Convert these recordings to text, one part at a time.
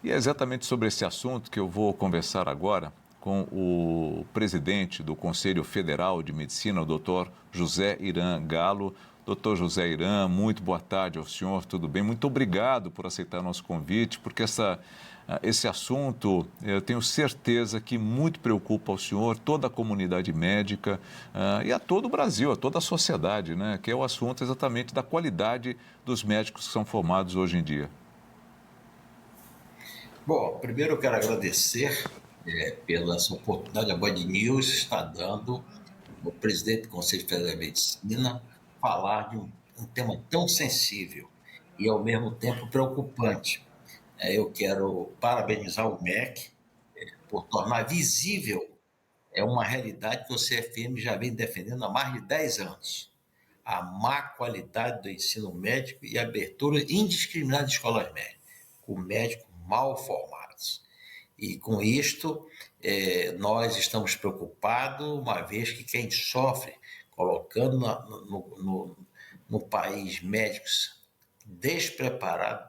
E é exatamente sobre esse assunto que eu vou conversar agora com o presidente do Conselho Federal de Medicina, o doutor José Iran Galo. Doutor José Iran, muito boa tarde ao senhor, tudo bem? Muito obrigado por aceitar nosso convite, porque esse assunto, eu tenho certeza que muito preocupa ao senhor, toda a comunidade médica e a todo o Brasil, a toda a sociedade, né? Que é o assunto exatamente da qualidade dos médicos que são formados hoje em dia. Bom, primeiro eu quero agradecer pela essa oportunidade. A Band News está dando ao presidente do Conselho Federal de Medicina falar de um tema tão sensível e, ao mesmo tempo, preocupante. Eu quero parabenizar o MEC por tornar visível uma realidade que o CFM já vem defendendo há mais de 10 anos. A má qualidade do ensino médico e a abertura indiscriminada de escolas médicas, com médicos mal formados. E com isto, nós estamos preocupados, uma vez que quem sofre, colocando no país médicos despreparados,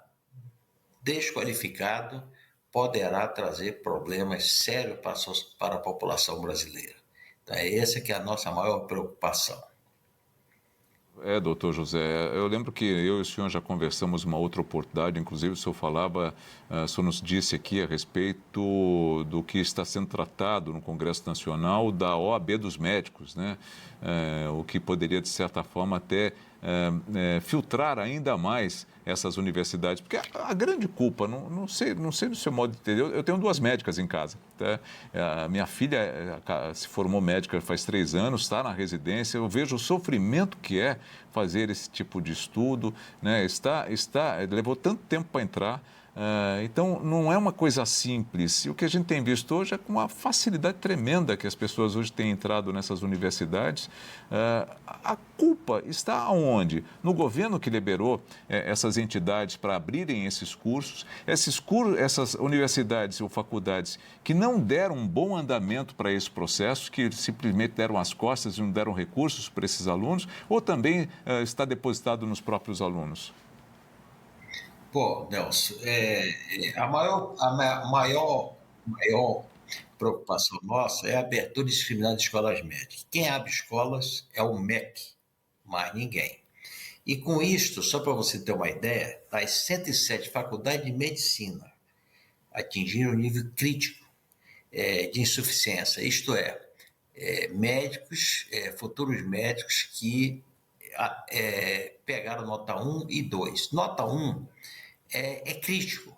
desqualificados, poderá trazer problemas sérios para a população brasileira. Então, essa que é a nossa maior preocupação. Doutor José, eu lembro que eu e o senhor já conversamos uma outra oportunidade, inclusive o senhor falava, o senhor nos disse aqui a respeito do que está sendo tratado no Congresso Nacional da OAB dos médicos, né? O que poderia, de certa forma, até filtrar ainda mais essas universidades, porque a grande culpa, não sei do seu modo de entender, eu tenho duas médicas em casa, tá? A minha filha se formou médica faz 3 anos, está na residência, eu vejo o sofrimento que é fazer esse tipo de estudo, né? Levou tanto tempo para entrar, então não é uma coisa simples. E o que a gente tem visto hoje é com uma facilidade tremenda que as pessoas hoje têm entrado nessas universidades. A culpa está aonde? No governo que liberou essas entidades para abrirem esses cursos, essas universidades ou faculdades que não deram um bom andamento para esse processo, que simplesmente deram as costas e não deram recursos para esses alunos, ou também está depositado nos próprios alunos? Pô, Nelson, a maior preocupação nossa é a abertura indiscriminada de escolas médicas. Quem abre escolas é o MEC, mais ninguém. E com isto, só para você ter uma ideia, das 107 faculdades de medicina atingiram o nível crítico de insuficiência, isto médicos, futuros médicos que pegaram nota 1 e 2. Nota 1 é crítico.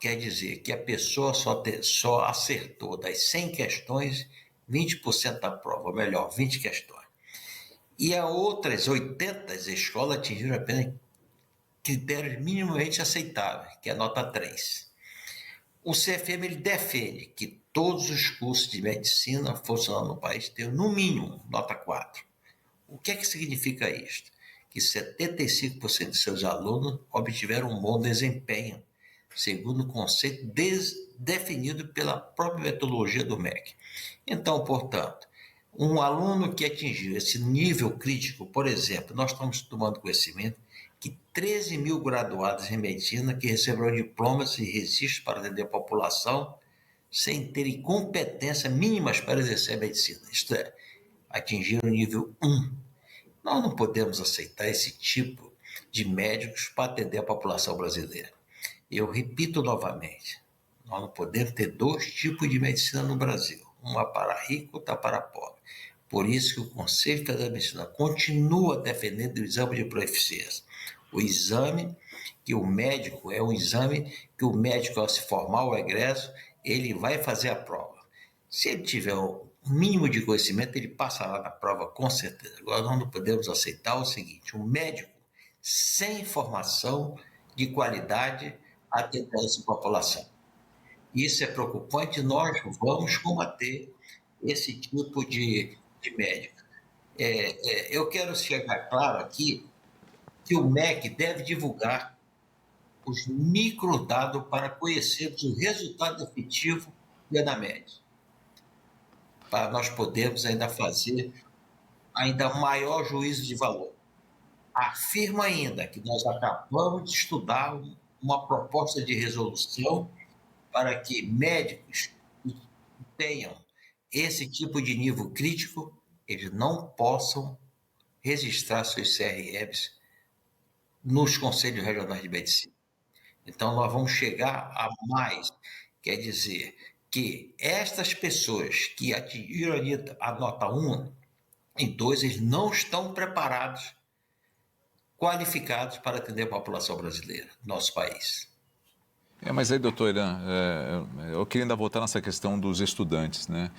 Quer dizer que a pessoa só acertou das 100 questões 20% da prova, ou melhor, 20 questões. E as outras 80 escolas atingiram apenas critérios minimamente aceitáveis, que é a nota 3. O CFM ele defende que todos os cursos de medicina funcionando no país tenham, no mínimo, nota 4. O que é que significa isto? Que 75% de seus alunos obtiveram um bom desempenho, segundo o conceito definido pela própria metodologia do MEC. Então, portanto, um aluno que atingiu esse nível crítico, por exemplo, nós estamos tomando conhecimento que 13 mil graduados em medicina que receberam diplomas e registros para atender a população sem terem competências mínimas para exercer a medicina, isto é, atingiram o nível 1. Nós não podemos aceitar esse tipo de médicos para atender a população brasileira. Eu repito novamente, nós não podemos ter dois tipos de medicina no Brasil, uma para rico e outra para pobre. Por isso que o Conselho Federal de Medicina continua defendendo o exame de proficiência. O exame que o médico, é um exame que o médico, ao se formar o egresso, ele vai fazer a prova. Se ele tiver o mínimo de conhecimento, ele passará na prova com certeza. Agora, nós não podemos aceitar o seguinte: um médico sem formação de qualidade atender essa população. Isso é preocupante, nós vamos combater esse tipo de médico. Eu quero chegar claro aqui que o MEC deve divulgar os microdados para conhecermos o resultado efetivo da média, para nós podermos ainda fazer ainda maior juízo de valor. Afirma ainda que nós acabamos de estudar uma proposta de resolução para que médicos que tenham esse tipo de nível crítico, eles não possam registrar seus CRMs nos Conselhos Regionais de Medicina. Então, nós vamos chegar a mais. Quer dizer que estas pessoas que atingiram a nota 1 e 2, eles não estão preparados, qualificados para atender a população brasileira, nosso país. Mas aí, doutor Irã, eu queria ainda voltar nessa questão dos estudantes, né?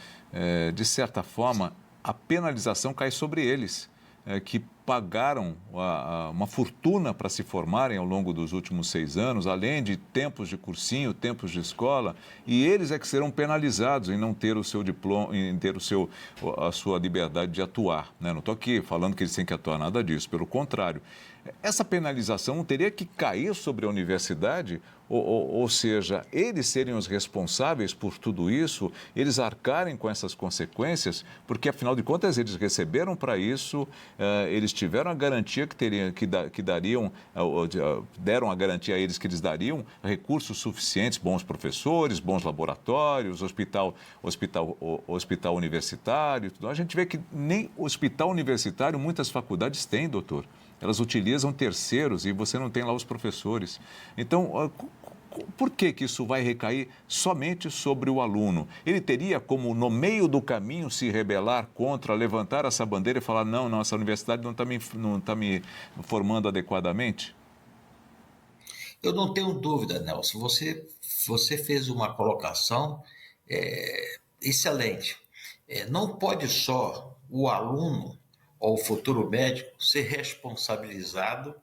De certa forma, a penalização cai sobre eles, que pagaram uma fortuna para se formarem ao longo dos últimos 6 anos, além de tempos de cursinho, tempos de escola, e eles é que serão penalizados em não ter o seu diploma, em ter a sua liberdade de atuar, né? Não estou aqui falando que eles têm que atuar, nada disso, pelo contrário. Essa penalização teria que cair sobre a universidade, ou seja, eles serem os responsáveis por tudo isso, eles arcarem com essas consequências, porque afinal de contas eles receberam para isso, eles tiveram a garantia que dariam, deram a garantia a eles que eles dariam recursos suficientes, bons professores, bons laboratórios, hospital universitário. A gente vê que nem hospital universitário muitas faculdades têm, doutor. Elas utilizam terceiros e você não tem lá os professores. Então, por que isso vai recair somente sobre o aluno? Ele teria como, no meio do caminho, se rebelar contra, levantar essa bandeira e falar, não, essa universidade não tá me formando adequadamente? Eu não tenho dúvida, Nelson. Você fez uma colocação excelente. Não pode só o aluno ou o futuro médico ser responsabilizado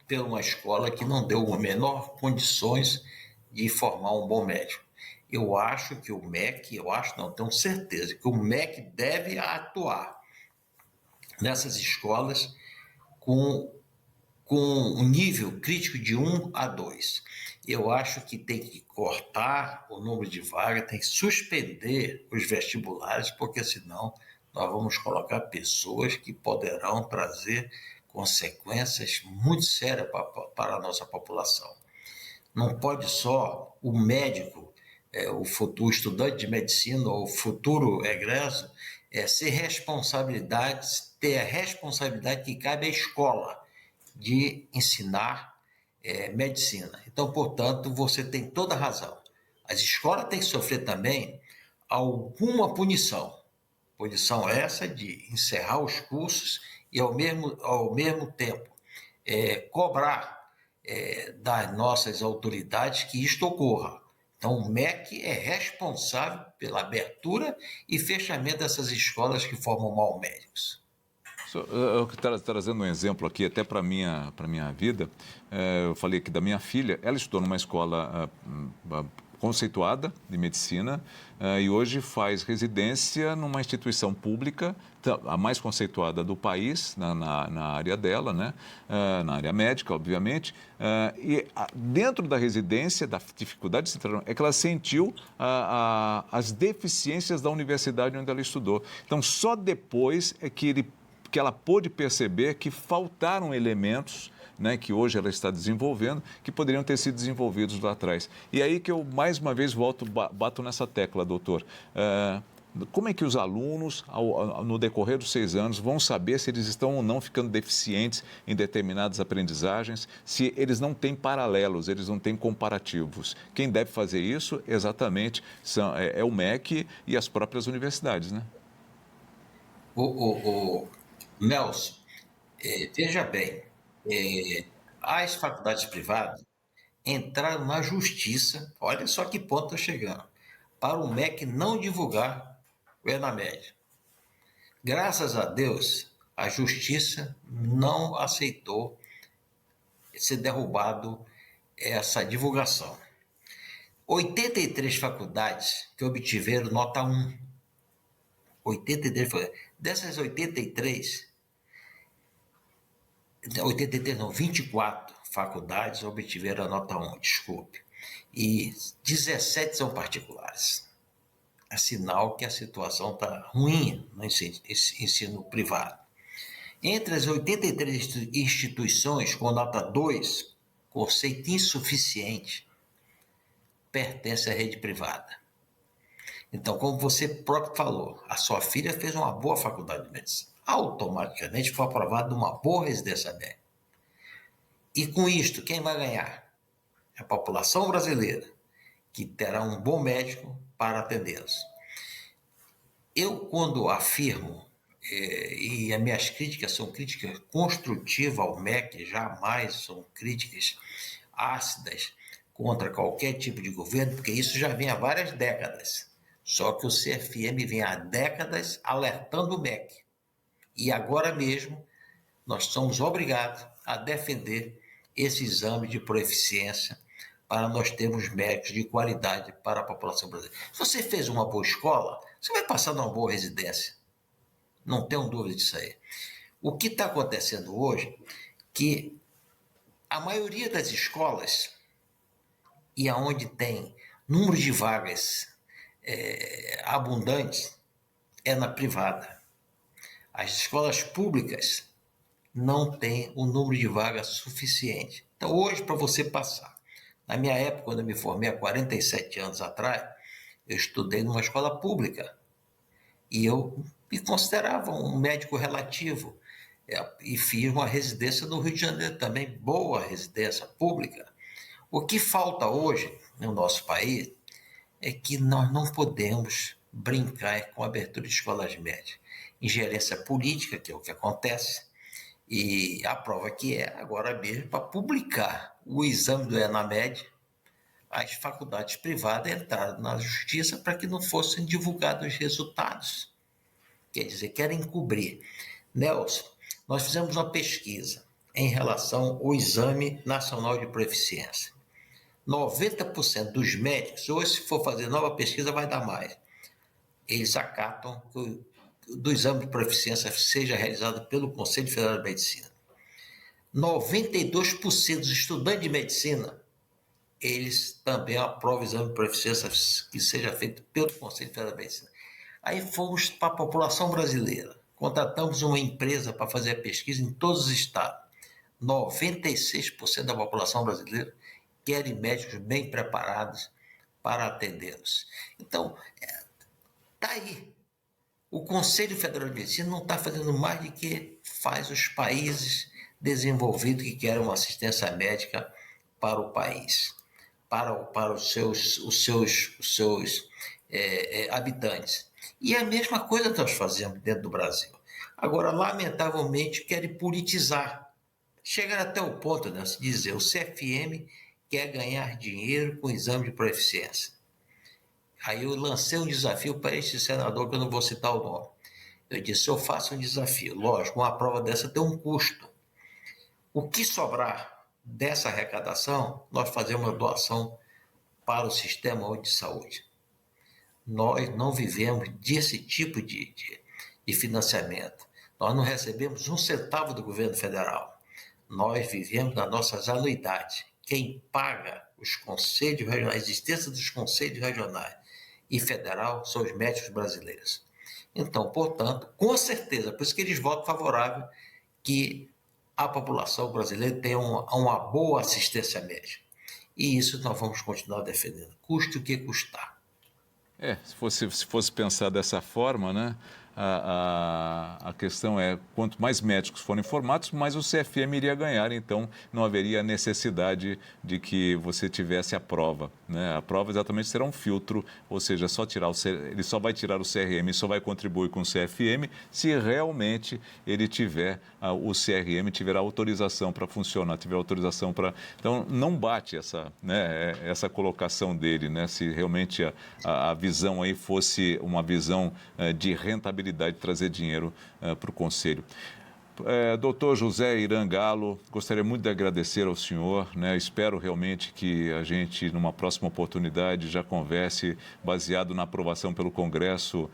por uma escola que não deu as menores condições de formar um bom médico. Eu acho que o MEC, tenho certeza que o MEC deve atuar nessas escolas com um nível crítico de 1 a 2. Eu acho que tem que cortar o número de vagas, tem que suspender os vestibulares, porque senão nós vamos colocar pessoas que poderão trazer consequências muito sérias para a nossa população. Não pode só o médico, o futuro estudante de medicina ou o futuro egresso, ter a responsabilidade que cabe à escola de ensinar medicina. Então, portanto, você tem toda a razão. As escolas têm que sofrer também alguma punição. Punição essa de encerrar os cursos e, ao mesmo tempo, cobrar das nossas autoridades que isto ocorra. Então, o MEC é responsável pela abertura e fechamento dessas escolas que formam mal médicos. Eu trazendo um exemplo aqui, até para a minha vida, eu falei aqui da minha filha, ela estudou numa escola conceituada de medicina e hoje faz residência numa instituição pública, a mais conceituada do país, na área dela, né? Na área médica, obviamente. E dentro da residência, da dificuldade é que ela sentiu as deficiências da universidade onde ela estudou. Então, só depois é que ela pôde perceber que faltaram elementos, né, que hoje ela está desenvolvendo, que poderiam ter sido desenvolvidos lá atrás. E aí que eu, mais uma vez, bato nessa tecla, doutor. Como é que os alunos, no decorrer dos 6 anos, vão saber se eles estão ou não ficando deficientes em determinadas aprendizagens, se eles não têm paralelos, eles não têm comparativos? Quem deve fazer isso, exatamente, é o MEC e as próprias universidades, né? Nelson, veja bem, as faculdades privadas entraram na justiça, olha só que ponto está chegando, para o MEC não divulgar o ENAMED. Graças a Deus, a justiça não aceitou ser derrubado essa divulgação. 83 faculdades que obtiveram nota 1. 83, dessas 83 não, 24 faculdades obtiveram a nota 1, desculpe. E 17 são particulares. É sinal que a situação está ruim no ensino privado. Entre as 83 instituições com nota 2, conceito insuficiente, pertence à rede privada. Então, como você próprio falou, a sua filha fez uma boa faculdade de medicina. Automaticamente foi aprovada numa boa residência médica. E com isto, quem vai ganhar? A população brasileira, que terá um bom médico para atendê-los. Eu, quando afirmo, e as minhas críticas são críticas construtivas ao MEC, jamais são críticas ácidas contra qualquer tipo de governo, porque isso já vem há várias décadas. Só que o CFM vem há décadas alertando o MEC. E agora mesmo nós somos obrigados a defender esse exame de proeficiência para nós termos médicos de qualidade para a população brasileira. Se você fez uma boa escola, você vai passar numa boa residência. Não tenho dúvida disso aí. O que está acontecendo hoje é que a maioria das escolas, e aonde tem número de vagas abundantes, é na privada. As escolas públicas não têm o número de vagas suficiente. Então, hoje, para você passar, na minha época, quando eu me formei há 47 anos atrás, eu estudei numa escola pública e eu me considerava um médico relativo e fiz uma residência no Rio de Janeiro também, boa residência pública. O que falta hoje no nosso país é que nós não podemos brincar com a abertura de escolas médicas. Ingerência política, que é o que acontece, e a prova que é agora mesmo para publicar o exame do ENAMED, as faculdades privadas entraram na justiça para que não fossem divulgados os resultados. Quer dizer, querem cobrir. Nelson, nós fizemos uma pesquisa em relação ao Exame Nacional de Proeficiência. 90% dos médicos, hoje se for fazer nova pesquisa vai dar mais, eles acatam que do exame de proeficiência seja realizado pelo Conselho Federal de Medicina. 92% dos estudantes de medicina, eles também aprovam o exame de proeficiência que seja feito pelo Conselho Federal de Medicina. Aí fomos para a população brasileira, contratamos uma empresa para fazer a pesquisa em todos os estados. 96% da população brasileira querem médicos bem preparados para atendê-los. Então, está aí. O Conselho Federal de Medicina não está fazendo mais do que faz os países desenvolvidos que querem uma assistência médica para o país, para os seus habitantes. E a mesma coisa nós fazemos dentro do Brasil. Agora, lamentavelmente, querem politizar. Chegaram até o ponto de dizer o CFM quer ganhar dinheiro com o exame de proeficiência. Aí eu lancei um desafio para este senador, que eu não vou citar o nome. Eu disse, eu faço um desafio. Lógico, uma prova dessa tem um custo. O que sobrar dessa arrecadação, nós fazemos uma doação para o Sistema de Saúde. Nós não vivemos desse tipo de financiamento. Nós não recebemos um centavo do governo federal. Nós vivemos das nossas anuidades. Quem paga os conselhos regionais, a existência dos conselhos regionais e federal são os médicos brasileiros. Então, portanto, com certeza, por isso que eles votam favorável que a população brasileira tenha uma boa assistência médica. E isso nós vamos continuar defendendo, custe o que custar. Se fosse pensar dessa forma, né? A questão é, quanto mais médicos forem formados, mais o CFM iria ganhar, então não haveria necessidade de que você tivesse a prova, né? A prova exatamente será um filtro, ou seja, ele só vai tirar o CRM, só vai contribuir com o CFM se realmente ele tiver, o CRM tiver autorização para funcionar, tiver autorização para... Então, não bate essa colocação dele, né? Se realmente a visão aí fosse uma visão de rentabilidade, de trazer dinheiro para o Conselho. Doutor José Iran Galo, gostaria muito de agradecer ao senhor, né? Espero realmente que a gente, numa próxima oportunidade, já converse baseado na aprovação pelo Congresso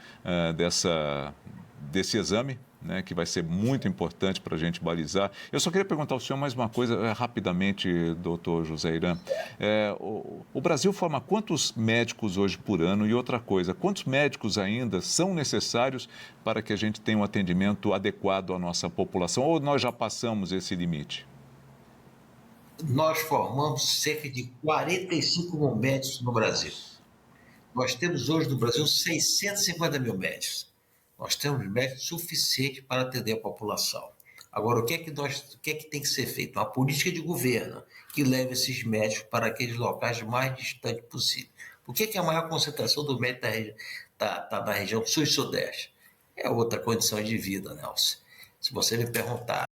desse exame, né, que vai ser muito importante para a gente balizar. Eu só queria perguntar ao senhor mais uma coisa, rapidamente, doutor José Iran. O Brasil forma quantos médicos hoje por ano? E outra coisa, quantos médicos ainda são necessários para que a gente tenha um atendimento adequado à nossa população? Ou nós já passamos esse limite? nós formamos cerca de 45 mil médicos no Brasil. Nós temos hoje no Brasil 650 mil médicos. Nós temos médicos suficientes para atender a população. Agora, o que é que tem que ser feito? Uma política de governo que leve esses médicos para aqueles locais mais distantes possível. Por que a maior concentração do médico está na região sul e sudeste? É outra condição de vida, Nelson. Se você me perguntar,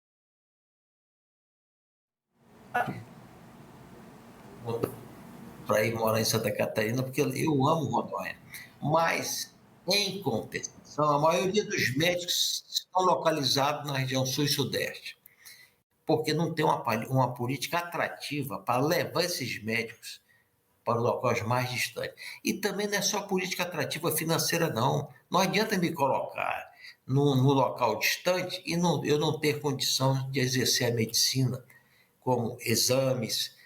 para ir morar em Santa Catarina, porque eu amo Rondônia. Mas, em compensação, a maioria dos médicos estão localizados na região sul e sudeste, porque não tem uma política atrativa para levar esses médicos para os locais mais distantes. E também não é só política atrativa financeira, não. Não adianta me colocar no local distante e eu não ter condição de exercer a medicina, como exames,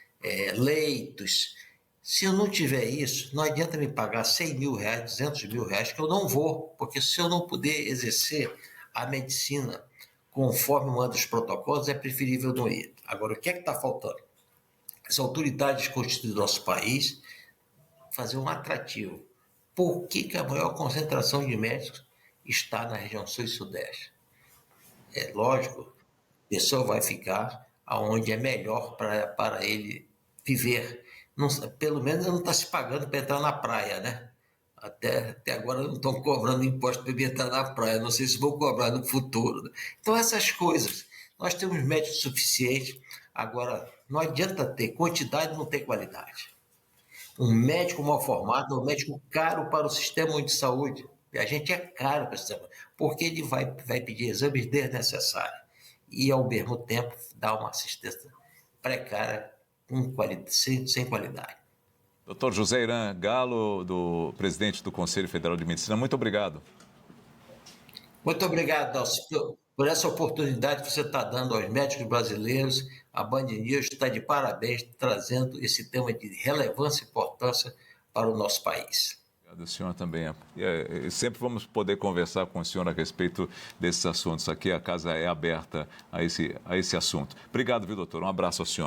leitos. Se eu não tiver isso, não adianta me pagar 100 mil reais, 200 mil reais, que eu não vou, porque se eu não puder exercer a medicina conforme manda os protocolos, é preferível não ir. Agora, o que é que está faltando? As autoridades constituídas do nosso país fazer um atrativo. Por que a maior concentração de médicos está na região sul e sudeste? É lógico, a pessoa vai ficar aonde é melhor para ele viver. Não, pelo menos não está se pagando para entrar na praia, né? Até agora não estão cobrando imposto para entrar na praia. Não sei se vão cobrar no futuro. Né? Então, essas coisas. Nós temos médicos suficientes. Agora, não adianta ter quantidade e não ter qualidade. Um médico mal formado é um médico caro para o sistema de saúde. E a gente é caro para o sistema, porque ele vai pedir exames desnecessários e, ao mesmo tempo, dar uma assistência precária sem qualidade. Doutor José Iran Galo, presidente do Conselho Federal de Medicina, muito obrigado. Muito obrigado, Nelson, por essa oportunidade que você está dando aos médicos brasileiros. A Band News está de parabéns, trazendo esse tema de relevância e importância para o nosso país. Obrigado, o senhor também. Sempre vamos poder conversar com o senhor a respeito desses assuntos. Aqui a casa é aberta a esse assunto. Obrigado, viu, doutor? Um abraço ao senhor.